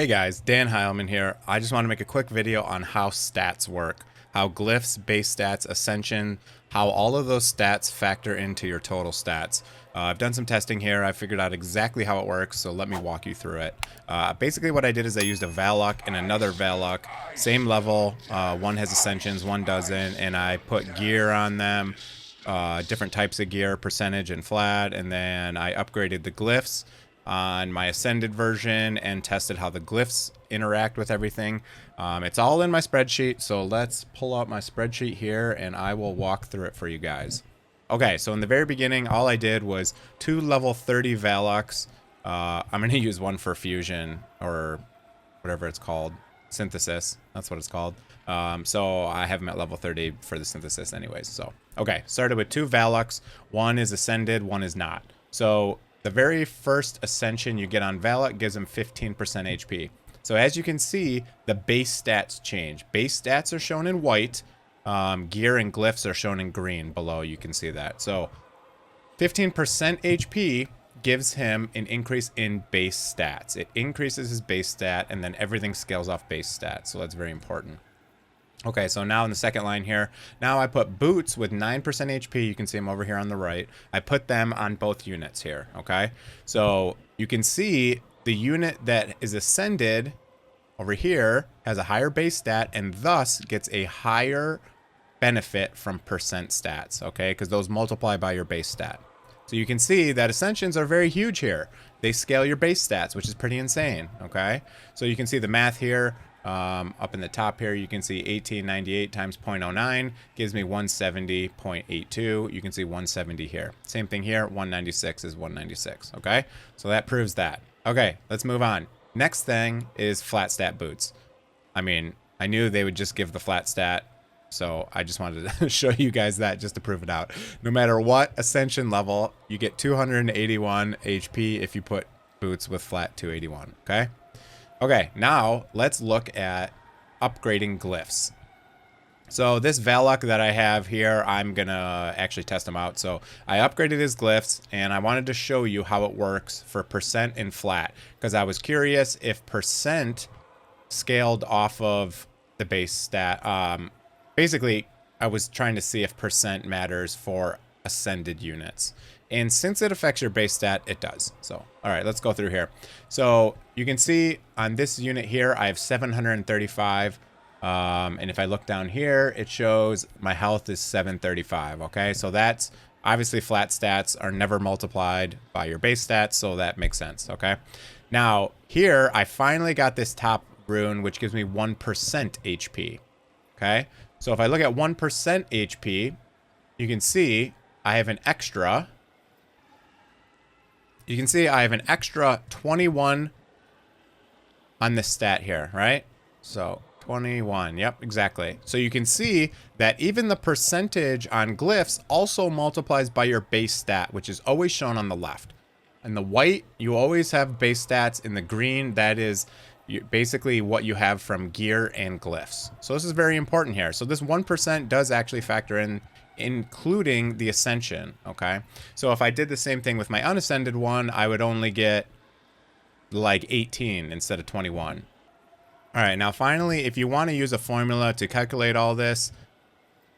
Hey guys, DanHeilman here. I just want to make a quick video on how stats work, how Glyphs, base stats, Ascension, how all of those stats factor into your total stats. I've done some testing here. I figured out exactly how it works, so let me walk you through it. Basically what I did is I used a Valok and another Valok, same level. One has Ascensions, one doesn't, and I put gear on them, different types of gear, percentage and flat, and then I upgraded the Glyphs on my Ascended version and tested how the Glyphs interact with everything. It's all in my spreadsheet, so let's pull out my spreadsheet here and I will walk through it for you guys. Okay, so in the very beginning, all I did was 2 level 30 Valoks. I'm going to use one for fusion or whatever it's called. Synthesis, that's what it's called. So I have them at level 30 for the synthesis anyways. So, okay, started with 2 Valoks. One is Ascended, one is not. So the very first Ascension you get on Valak gives him 15% HP. So as you can see, the base stats change. Base stats are shown in white. Gear and Glyphs are shown in green below. You can see that. So 15% HP gives him an increase in base stats. It increases his base stat, and then everything scales off base stats. So that's very important. Okay, so now in the second line here, now I put boots with 9% HP. You can see them over here on the right. I put them on both units here, okay? So you can see the unit that is ascended over here has a higher base stat and thus gets a higher benefit from percent stats, okay? Because those multiply by your base stat. So you can see that Ascensions are very huge here. They scale your base stats, which is pretty insane, okay? So you can see the math here. Up in the top here, you can see 1898 times 0.09 gives me 170.82. You can see 170 here. Same thing here, 196 is 196, okay? So that proves that. Okay, let's move on. Next thing is flat stat boots. I mean, I knew they would just give the flat stat, so I just wanted to show you guys that just to prove it out. No matter what Ascension level, you get 281 HP if you put boots with flat 281, okay? Okay, now let's look at upgrading Glyphs. So this Valak that I have here, I'm gonna actually test them out. So I upgraded his Glyphs and I wanted to show you how it works for percent and flat, because I was curious if percent scaled off of the base stat. Basically, I was trying to see if percent matters for ascended units. And since it affects your base stat, it does. So, all right, let's go through here. So you can see on this unit here, I have 735. And if I look down here, it shows my health is 735. Okay, so that's obviously flat stats are never multiplied by your base stats. So that makes sense. Okay, now here, I finally got this top rune, which gives me 1% HP. Okay, so if I look at 1% HP, you can see I have an extra. You can see I have an extra 21 on this stat here, right? So 21, yep, exactly. So you can see that even the percentage on Glyphs also multiplies by your base stat, which is always shown on the left. In the white, you always have base stats. In the green, that is basically what you have from gear and Glyphs. So this is very important here. So this 1% does actually factor in, including the Ascension, okay? So if I did the same thing with my unascended one, I would only get like 18 instead of 21. All right, now finally, if you want to use a formula to calculate all this,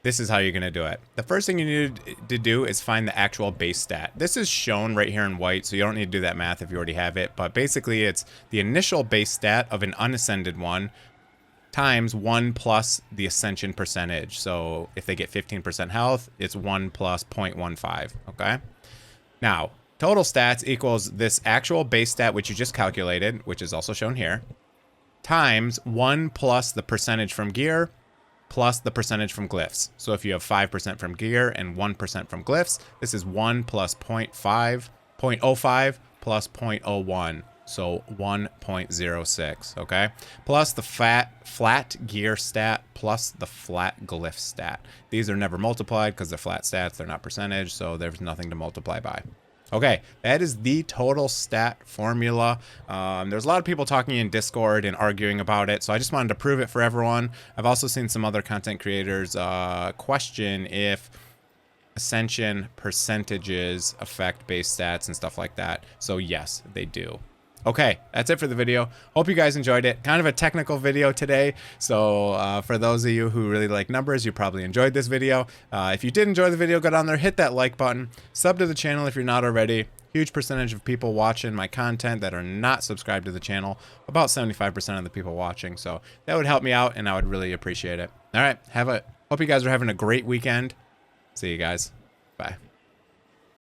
this is how you're going to do it. The first thing you need to do is find the actual base stat. This is shown right here in white, so you don't need to do that math if you already have it, but basically it's the initial base stat of an unascended one times 1 plus the Ascension percentage. So if they get 15% health, it's 1 plus 0.15, okay? Now, total stats equals this actual base stat, which you just calculated, which is also shown here, times 1 plus the percentage from gear plus the percentage from Glyphs. So if you have 5% from gear and 1% from Glyphs, this is 1 plus 0.05 plus 0.01. So 1.06, okay? Plus the flat gear stat plus the flat Glyph stat. These are never multiplied because they're flat stats, they're not percentage, so there's nothing to multiply by. Okay, that is the total stat formula. There's a lot of people talking in Discord and arguing about it, so I just wanted to prove it for everyone. I've also seen some other content creators question if Ascension percentages affect base stats and stuff like that. So yes, they do. Okay, that's it for the video. Hope you guys enjoyed it. Kind of a technical video today, so for those of you who really like numbers, you probably enjoyed this video. If you did enjoy the video, go down there, hit that like button, sub to the channel if you're not already. Huge percentage of people watching my content that are not subscribed to the channel, about 75% of the people watching, so that would help me out and I would really appreciate it. All right, hope you guys are having a great weekend. See you guys. Bye.